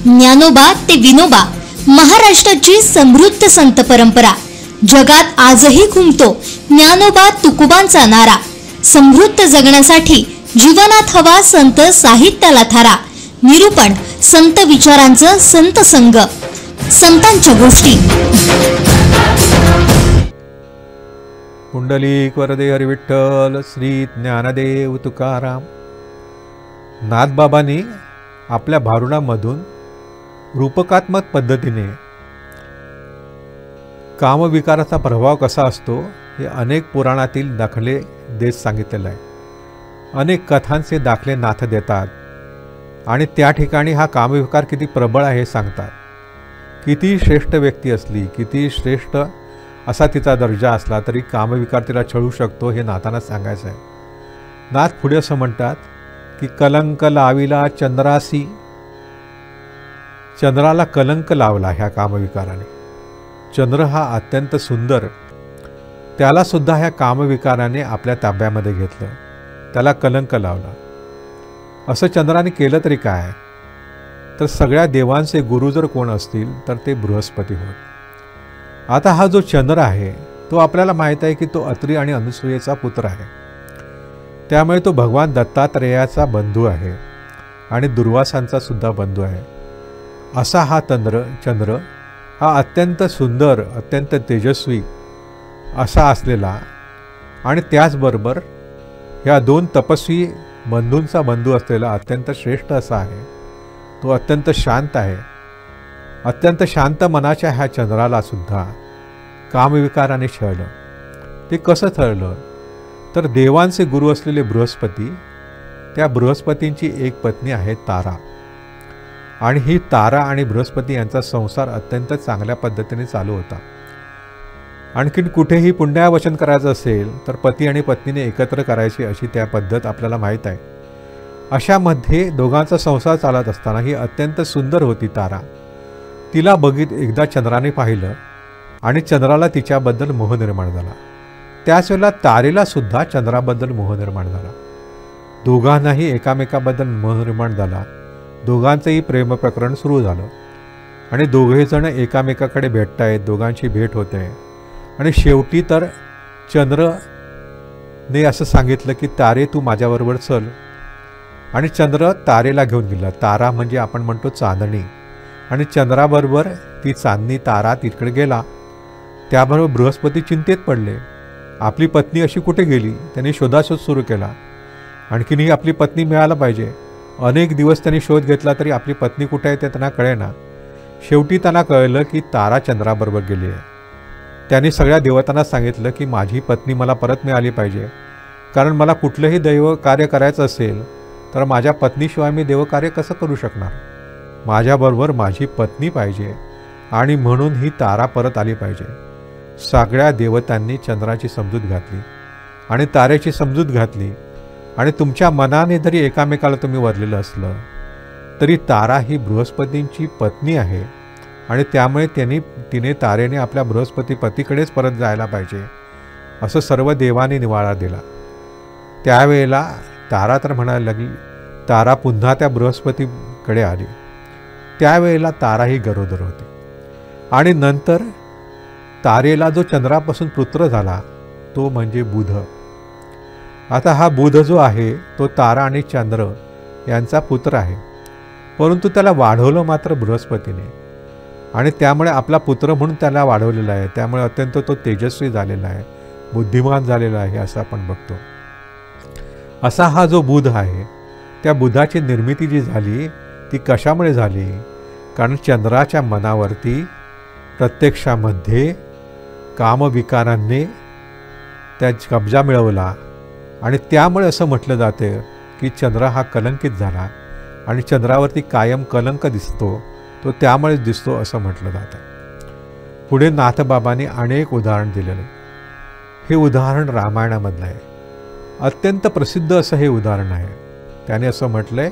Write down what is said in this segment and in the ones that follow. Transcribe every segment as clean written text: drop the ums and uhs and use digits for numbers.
ज्ञानोबा ते विनोबा, महाराष्ट्राची समृद्ध संत परंपरा. जगात आजही घुमतो ज्ञानोबा तुकोबांचा नारा. समृद्ध जगण्यासाठी जीवनात हवा संत साहित्याला थारा. निरूपण संत विचारांचं संत संग, संतांच्या गोष्टी. पुंडलिक वरदे हरी विठ्ठल, श्री ज्ञानदेव तुकाराम. नाथबाबांनी आपल्या भारुडामधून रूपकात्मक पद्धतीने कामविकाराचा प्रभाव कसा असतो हे अनेक पुराणातील दाखले देत सांगितलेलं आहे. अनेक कथांचे दाखले नाथ देतात आणि त्या ठिकाणी हा कामविकार किती प्रबळ आहे हे सांगतात. किती श्रेष्ठ व्यक्ती असली, किती श्रेष्ठ असा तिचा दर्जा असला तरी कामविकार तिला छळू शकतो हे नाथांना सांगायचं आहे. नाथ पुढे असं म्हणतात की कलंक लाविला चंद्रासी. चंद्राला कलंक लावला ह्या कामविकाराने. चंद्र हा अत्यंत सुंदर, त्याला सुद्धा ह्या कामविकाराने आपल्या ताब्यामध्ये घेतलं, त्याला कलंक लावला. असं चंद्राने केलं तरी काय, तर सगळ्या देवांचे गुरु जर कोण असतील तर ते बृहस्पती होत. आता हा जो चंद्र आहे तो आपल्याला माहीत आहे की तो अत्री आणि अनुसूयेचा पुत्र आहे. त्यामुळे तो भगवान दत्तात्रेयाचा बंधू आहे आणि दुर्वासांचा सुद्धा बंधू आहे. असा हा चंद्र हा अत्यंत सुंदर, अत्यंत तेजस्वी असा असलेला आणि त्याचबरोबर ह्या दोन तपस्वी बंधूंचा बंधू असलेला अत्यंत श्रेष्ठ असा आहे. तो अत्यंत शांत आहे. अत्यंत शांत मनाच्या ह्या चंद्राला सुद्धा कामविकाराने छळलं. ते कसं छळलं, तर देवांचे गुरु असलेले बृहस्पती, त्या बृहस्पतींची एक पत्नी आहे तारा. आणि ही तारा आणि बृहस्पती यांचा संसार अत्यंत चांगल्या पद्धतीने चालू होता. आणखीन कुठेही पुण्यावचन करायचं असेल तर पती आणि पत्नीने एकत्र करायची अशी त्या पद्धत आपल्याला माहीत आहे. अशामध्ये दोघांचा संसार चालत असताना ही अत्यंत सुंदर होती तारा. तिला एकदा चंद्राने पाहिलं आणि चंद्राला तिच्याबद्दल मोह निर्माण झाला. त्याच वेळेला तारेला सुद्धा चंद्राबद्दल मोह निर्माण झाला. दोघांनाही एकामेकाबद्दल मोह निर्माण झाला. दोघांचंही प्रेम प्रकरण सुरू झालं आणि दोघेजण एकामेकाकडे भेटतायत, दोघांची भेट होते. आणि शेवटी तर चंद्रने असं सांगितलं की तारे तू माझ्याबरोबर चल. आणि चंद्र तारेला घेऊन गेला. तारा म्हणजे आपण म्हणतो चांदणी. आणि चंद्राबरोबर ती चांदणी तारा तिकडे गेला. त्याबरोबर बृहस्पती चिंतेत पडले. आपली पत्नी अशी कुठे गेली. त्यांनी शोधाशोध सुरू केला. आणखीनही आपली पत्नी मिळायला पाहिजे. अनेक दिवस त्यांनी शोध घेतला तरी आपली पत्नी कुठे आहे ते त्यांना कळेना. शेवटी त्यांना कळलं की तारा चंद्राबरोबर गेली आहे. त्यांनी सगळ्या देवतांना सांगितलं की माझी पत्नी मला परत मिळाली पाहिजे, कारण मला कुठलंही दैव कार्य करायचं असेल तर माझ्या पत्नीशिवाय मी देवकार्य कसं करू शकणार. माझ्याबरोबर माझी पत्नी पाहिजे आणि म्हणून ही तारा परत आली पाहिजे. सगळ्या देवतांनी चंद्राची समजूत घातली आणि तारेची समजूत घातली. आणि तुमच्या मनाने जरी एकामेकाला तुम्ही वरलेलं असलं तरी तारा ही बृहस्पतींची पत्नी आहे आणि त्यामुळे तिने तारेने आपल्या बृहस्पती पतीकडेच परत जायला पाहिजे असं सर्व देवाने निवाळा दिला. त्यावेळेला तारा तर म्हणायला लागली. तारा पुन्हा त्या बृहस्पतीकडे आली. त्यावेळेला तारा ही गरोदर होती. आणि नंतर तारेला जो चंद्रापासून पुत्र झाला तो म्हणजे बुध. आता हा बुध जो आहे तो तारा आणि चंद्र यांचा पुत्र आहे, परंतु त्याला वाढवलं मात्र बृहस्पतीने. आणि त्यामुळे आपला पुत्र म्हणून त्याला वाढवलेला आहे. त्यामुळे अत्यंत तो तेजस्वी झालेला आहे, बुद्धिमान झालेला आहे असं आपण बघतो. असा हा जो बुध आहे, त्या बुधाची निर्मिती जी झाली ती कशामुळे झाली, कारण चंद्राच्या मनावरती प्रत्यक्षामध्ये कामविकारांनी त्या कब्जा मिळवला. आणि त्यामुळे असं म्हटलं जाते की चंद्र हा कलंकित झाला आणि चंद्रावरती कायम कलंक दिसतो, तो त्यामुळेच दिसतो असं म्हटलं जातं. पुढे नाथबाबांनी अनेक उदाहरण दिलेलं. हे उदाहरण रामायणामधलं आहे. अत्यंत प्रसिद्ध असं हे उदाहरण आहे. त्याने असं म्हटलंय,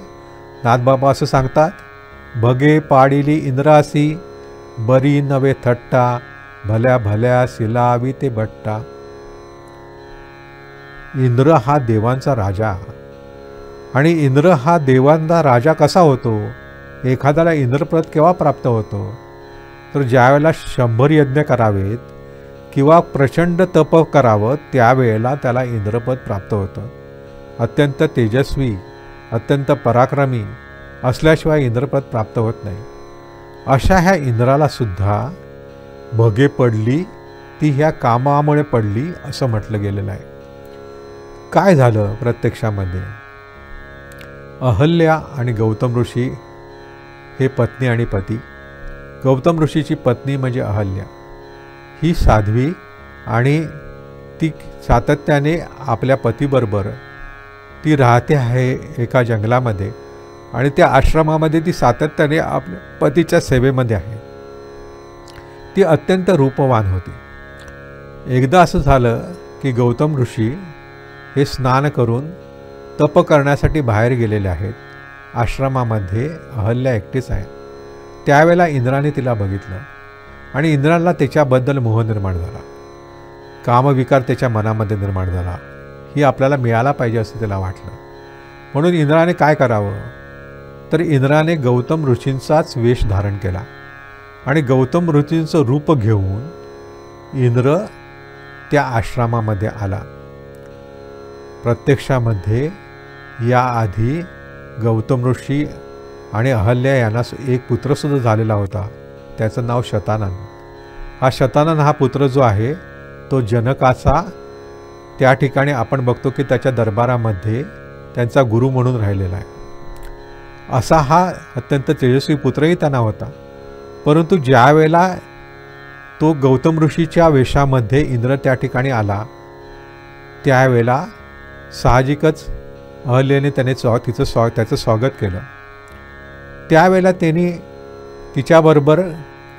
नाथबाबा असं सांगतात, भगे पाडिली इंद्रासी, बरी नवे थट्टा, भल्या भल्या सिलावी ते भट्टा. इंद्र हा देवांचा राजा आणि इंद्र हा देवांचा राजा कसा होतो, एखाद्याला इंद्रपद केव्हा प्राप्त होतो, तर ज्यावेळेला 100 यज्ञ करावेत किंवा प्रचंड तप करावं त्यावेळेला त्याला इंद्रपद प्राप्त होतं. अत्यंत तेजस्वी, अत्यंत पराक्रमी असल्याशिवाय इंद्रपद प्राप्त होत नाही. अशा ह्या इंद्राला सुद्धा भगे पडली, ती ह्या कामामुळे पडली असं म्हटलं गेलेलं आहे. काय झालं प्रत्यक्षामध्ये? अहल्या आणि गौतम ऋषी हे पत्नी आणि पती. गौतम ऋषीची पत्नी म्हणजे अहल्या, ही साध्वी आणि ती सातत्याने आपल्या पतीबरोबर ती राहते आहे एका जंगलामध्ये आणि त्या आश्रमामध्ये ती सातत्याने आपल्या पतीच्या सेवेमध्ये आहे. ती अत्यंत रूपवान होती. एकदा असं झालं की गौतम ऋषी हे स्नान करून तप करण्यासाठी बाहेर गेलेले आहेत. आश्रमामध्ये अहल्या एकटीच आहे. त्यावेळेला इंद्राने तिला बघितलं आणि इंद्राला त्याच्याबद्दल मोह निर्माण झाला. कामविकार त्याच्या मनामध्ये निर्माण झाला. ही आपल्याला मिळाला पाहिजे असं त्याला वाटलं. म्हणून इंद्राने काय करावं, तर इंद्राने गौतम ऋषींचाच वेश धारण केला आणि गौतम ऋषींचं रूप घेऊन इंद्र त्या आश्रमामध्ये आला. प्रत्यक्षामध्ये याआधी गौतम ऋषी आणि अहल्या यांना एक पुत्रसुद्धा झालेला होता. त्याचं नाव शतानन. हा शतानन हा पुत्र जो आहे तो जनकाचा त्या ठिकाणी आपण बघतो की त्याच्या दरबारामध्ये त्यांचा गुरु म्हणून राहिलेला आहे. असा हा अत्यंत तेजस्वी पुत्रही त्यांना होता. परंतु ज्या वेळेला तो गौतम ऋषीच्या वेशामध्ये इंद्र त्या ठिकाणी आला त्यावेळेला साहजिकच अहल्येने त्याचं स्वागत केलं. त्यावेळेला त्यांनी तिच्याबरोबर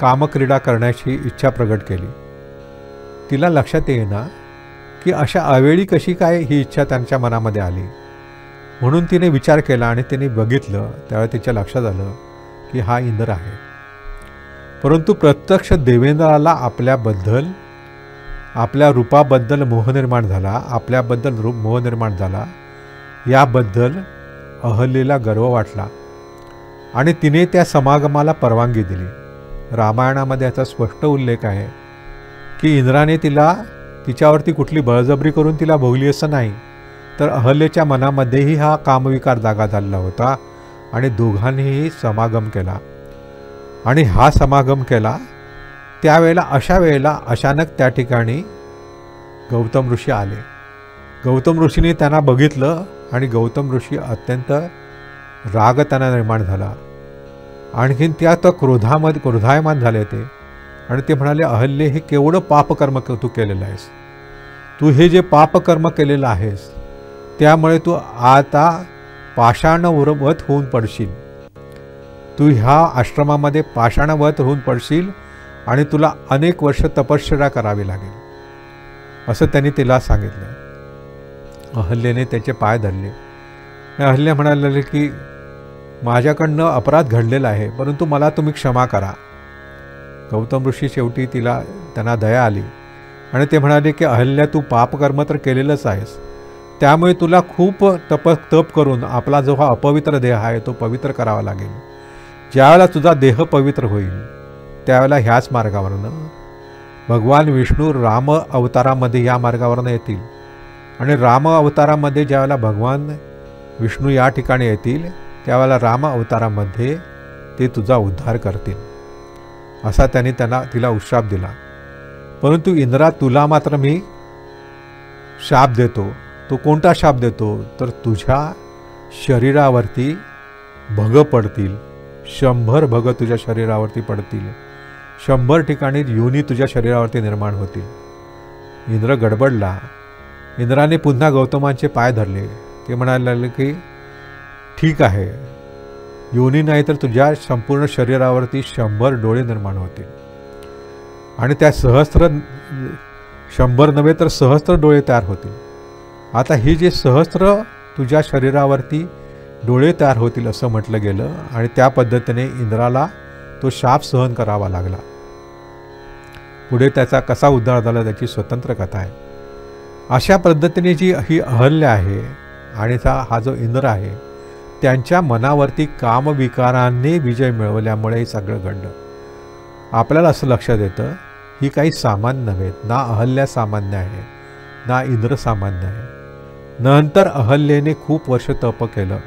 कामक्रीडा करण्याची इच्छा प्रगट केली. तिला लक्षात येईना की अशा अवेळी कशी काय ही इच्छा त्यांच्या मनामध्ये आली. म्हणून तिने विचार केला आणि तिने बघितलं. त्यावेळी तिच्या लक्षात आलं की हा इंद्र आहे. परंतु प्रत्यक्ष देवेंद्राला आपल्याबद्दल, आपल्या रूपाबद्दल मोह निर्माण झाला, आपल्याबद्दल मोह निर्माण झाला. याबद्दल अहल्येला गर्व वाटला आणि तिने त्या समागमाला परवानगी दिली. रामायणामध्ये याचा स्पष्ट उल्लेख आहे की इंद्राने तिच्यावरती कुठली बळजबरी करून तिला भोगली असं नाही, तर अहल्येच्या मनामध्येही हा कामविकार जागा झालेला होता आणि दोघांनीही समागम केला. आणि हा समागम केला त्यावेळेला अशा वेळेला अचानक त्या ठिकाणी गौतम ऋषी आले. गौतम ऋषीने त्यांना बघितलं आणि गौतम ऋषी अत्यंत राग त्यांना निर्माण झाला. आणखीन त्या तर क्रोधायमान झाले ते आणि ते म्हणाले, अहल्ये, हे केवढं पापकर्म तू केलेलं आहेस. तू हे जे पापकर्म केलेलं आहेस त्यामुळे तू आता पाषाणवत होऊन पडशील. तू ह्या आश्रमामध्ये पाषाणवत होऊन पडशील आणि तुला अनेक वर्ष तपश्चर्या करावी लागेल असं त्यांनी तिला सांगितलं. अहल्येने त्याचे पाय धरले. अहल्या म्हणाले की माझ्याकडनं अपराध घडलेला आहे, परंतु मला तुम्ही क्षमा करा. गौतम ऋषी शेवटी त्यांना दया आली आणि ते म्हणाले की अहल्या, तू पापकर्म तर केलेलंच आहेस, त्यामुळे तुला खूप तप करून आपला जो हा अपवित्र देह आहे तो पवित्र करावा लागेल. ज्यावेळेला तुझा देह पवित्र होईल त्यावेळेला ह्याच मार्गावरनं भगवान विष्णू राम अवतारामध्ये या मार्गावरनं येतील आणि राम अवतारामध्ये ज्यावेळेला भगवान विष्णू या ठिकाणी येतील त्यावेळेला राम अवतारामध्ये ते तुझा उद्धार करतील असा त्यांनी तिला उशाप दिला. परंतु इंद्रा, तुला मात्र मी शाप देतो. तो कोणता शाप देतो, तर तुझ्या शरीरावरती भग पडतील. 100 भग तुझ्या शरीरावरती पडतील. 100 ठिकाणी योनी तुझ्या शरीरावरती निर्माण होतील. इंद्र गडबडला. इंद्राने पुन्हा गौतमांचे पाय धरले. ते म्हणायला लागले की ठीक आहे, योनी नाही तर तुझ्या संपूर्ण शरीरावरती 100 डोळे निर्माण होतील आणि त्या 100 नव्हे तर सहस्त्र डोळे तयार होतील. आता ही जे सहस्त्र तुझ्या शरीरावरती डोळे तयार होतील असं म्हटलं गेलं आणि त्या पद्धतीने इंद्राला तो शाप सहन करावा लागला. पुढे त्याचा कसा उद्धार झाला त्याची स्वतंत्र कथा आहे. अशा पद्धतीने जी ही अहल्या आहे आणि हा जो इंद्र आहे त्यांच्या मनावरती कामविकाराने विजय मिळवल्यामुळे हे सगळं घडलं. आपल्याला असं लक्षात येतं ही काही सामान्य नव्हे. ना अहल्या सामान्य आहे, ना इंद्र सामान्य आहे. नंतर अहल्येने खूप वर्ष तप केलं.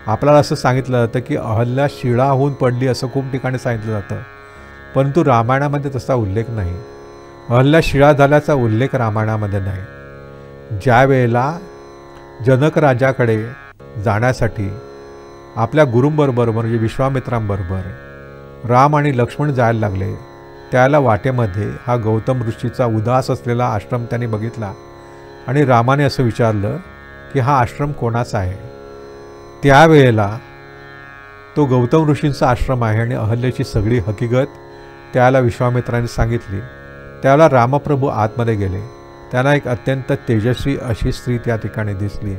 आपल्याला असं सांगितलं जातं की अहल्या शिळा होऊन पडली, असं खूप ठिकाणी सांगितलं जातं, परंतु रामायणामध्ये तसा उल्लेख नाही. अहल्या शिळा झाल्याचा उल्लेख रामायणामध्ये नाही. ज्या वेळेला जनक राजाकडे जाण्यासाठी आपल्या गुरूंबरोबर म्हणजे विश्वामित्रांबरोबर राम आणि लक्ष्मण जायला लागले, त्याला वाटेमध्ये हा गौतम ऋषीचा उदास असलेला आश्रम त्यांनी बघितला आणि रामाने असं विचारलं की हा आश्रम कोणाचा आहे. त्यावेळेला तो गौतम ऋषींचा आश्रम आहे आणि अहल्येची सगळी हकीकत त्याला विश्वामित्रांनी सांगितली. त्याला रामप्रभू आतमध्ये गेले. त्यांना एक अत्यंत तेजस्वी अशी स्त्री त्या ठिकाणी दिसली.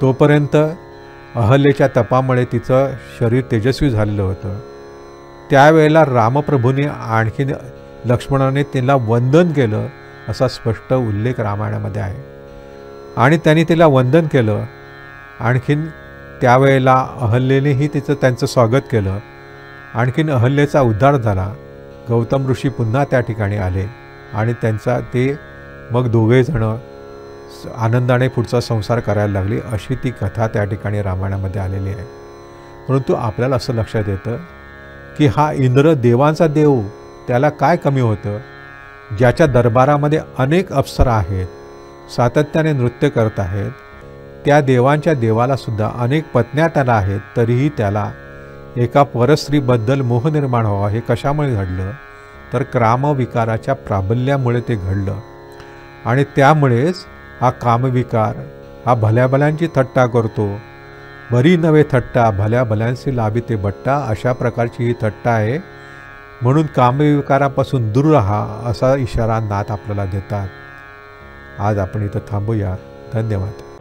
तोपर्यंत अहल्येच्या तपामुळे तिचं शरीर तेजस्वी झालेलं होतं. त्यावेळेला रामप्रभूने आणखीन लक्ष्मणाने तिला वंदन केलं असा स्पष्ट उल्लेख रामायणामध्ये आहे. आणि त्यांनी तिला वंदन केलं. आणखीन त्यावेळेला अहल्येनेही त्यांचं स्वागत केलं. आणखीन अहल्येचा उद्धार झाला. गौतम ऋषी पुन्हा त्या ठिकाणी आले आणि ते मग दोघेजणं आनंदाने पुढचा संसार करायला लागले. अशी ती कथा त्या ठिकाणी रामायणामध्ये आलेली आहे. परंतु आपल्याला असं लक्षात येतं की हा इंद्र देवांचा देव, त्याला काय कमी होतं. ज्याच्या दरबारामध्ये अनेक अप्सरा आहेत, सातत्याने नृत्य करत आहेत, त्या देवांच्या देवालासुद्धा अनेक पत्न्या त्याला आहेत, तरीही त्याला एका परस्त्रीबद्दल मोह निर्माण व्हावा. हे कशामुळे घडलं तर कामविकाराच्या प्राबल्यामुळे ते घडलं. आणि त्यामुळेच हा कामविकार हा भल्याभल्यांची थट्टा करतो. बरी नव्हे थट्टा, भल्या भल्यांशी लाभी ते बट्टा, अशा प्रकारची ही थट्टा आहे. म्हणून कामविकारापासून दूर राहा असा इशारा नाथ आपल्याला देतात. आज आपण इथं थांबूया. धन्यवाद.